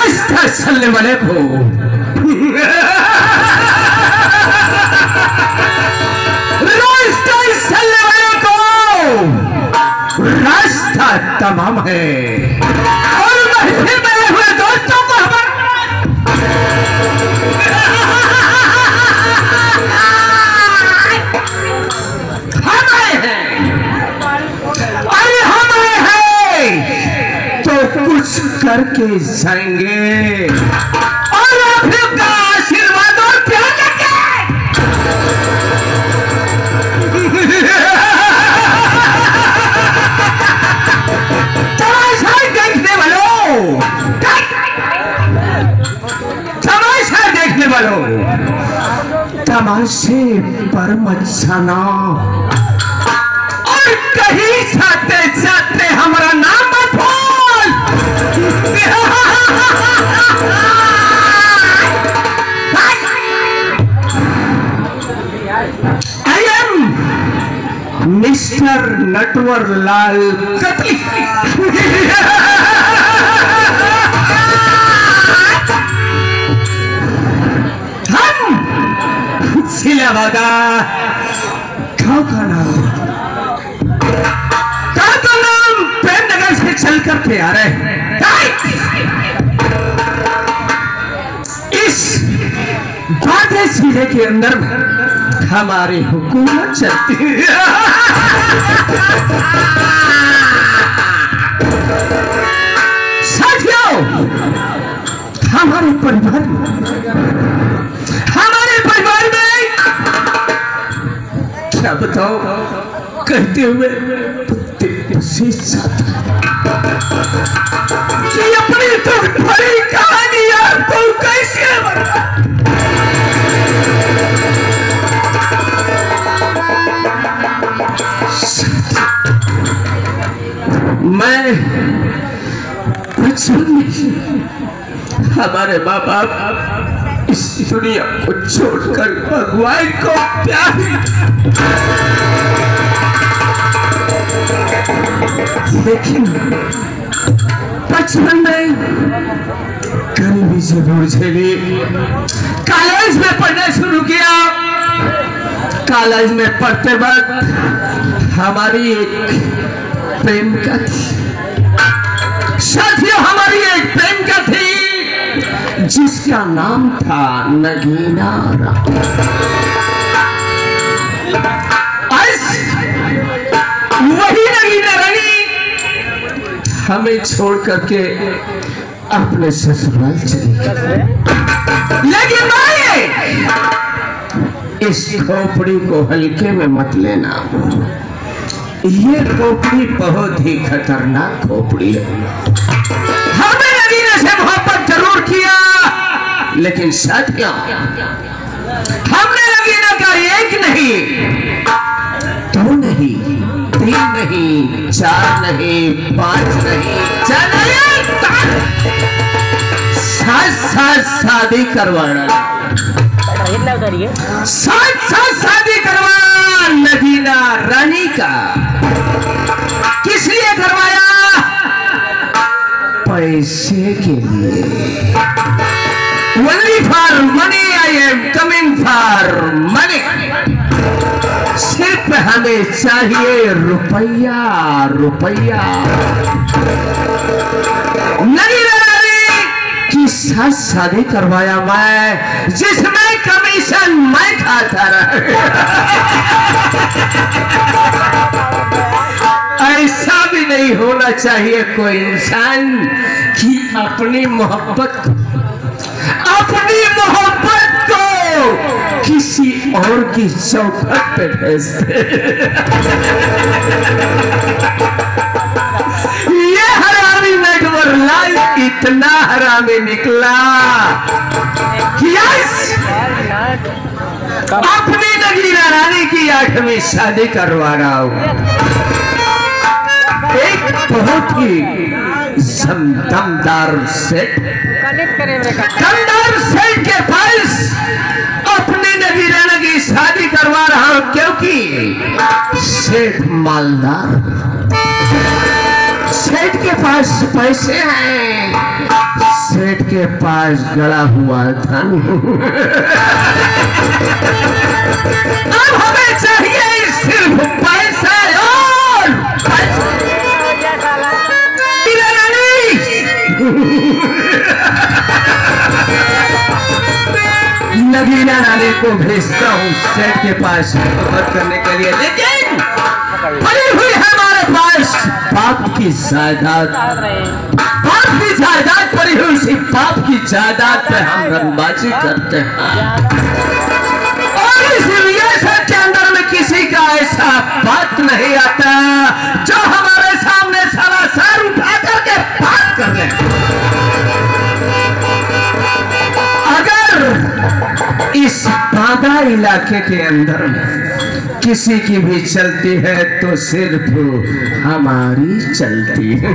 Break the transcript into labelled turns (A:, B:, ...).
A: रास्ता चलने वाले को रास्ता तमाम है और महफिल में हुए दोस्तों को हम आए हैं। अरे हम आए हैं तो कुछ करके जाएंगे और आपका आशीर्वाद और प्यार देंगे। तमाशे पर मत जाना और कहीं जाते जाते हमारा नाम मत भूल। I am mister Natwar Lal katli. सिलावादा गाँव का नाम प्रेमनगर से चल करके आ रहे हैं। इस बाधे जिले के अंदर में हमारी हुकूमत चलती है। साथियों, हमारे परिवार में क्या बताओ कहते हुए कि अपनी तो बड़ी कहानी आपको कैसे मैं हमारे माँ बाप इस दुनिया को छोड़कर भगवान को प्यार, लेकिन बचपन में गरीबी जरूर झेली। कॉलेज में पढ़ना शुरू किया। कॉलेज में पढ़ते वक्त हमारी एक प्रेमिका थी। साथियों, हमारी एक प्रेमिका थी जिसका नाम था नगीना रानी। वही नगीना रानी हमें छोड़ करके अपने ससुराल चली गई। लेकिन इस खोपड़ी को हल्के में मत लेना। ये खोपड़ी बहुत ही खतरनाक खोपड़ी है। हमने नगीना से मोहब्बत जरूर किया, लेकिन साथियों, हमने नगीना का एक नहीं, दो नहीं, तीन नहीं, चार नहीं, पांच नहीं, छह नहीं, सात शादी करवाना। सात शादी करवा नगीना रानी का। किस लिए करवाया? पैसे के लिए। Only for money, I am coming for money। सिर्फ हमें चाहिए रुपया, रुपया। नगीना रानी की साथ शादी करवाया मैं, जिसमें कमीशन मैं खाता रहा। ऐसा भी नहीं होना चाहिए कोई इंसान कि अपनी मोहब्बत को किसी और की चौखट पे भेज दे। ये हरामी नटवर लाल इतना हरामी निकला कि अपनी नगीना रानी की 8वीं शादी करवा रहा हूं। एक बहुत ही दमदार सेठ के पास अपनी नगीना की शादी करवा रहा हूं, क्योंकि सेठ मालदार, सेठ के पास पैसे हैं, सेठ के पास गड़ा हुआ धन। अब हमें चाहिए सिर्फ पैसा और पैसा। नगीना नानी को भेजता हूँ सेठ के पास मदद करने के लिए, लेकिन पड़ी हुई है हमारे पास बाप की जायदाद। बाप की जायदाद पड़ी हुई, इसी बाप की जायदाद पे हम रंगबाजी करते हैं और इस रियासत के अंदर में किसी का ऐसा बात नहीं आता जो हमारे सामने सारा सर उठा करके बात कर ले। अगर इस बाधा इलाके के अंदर में किसी की भी चलती है तो सिर्फ हमारी चलती है।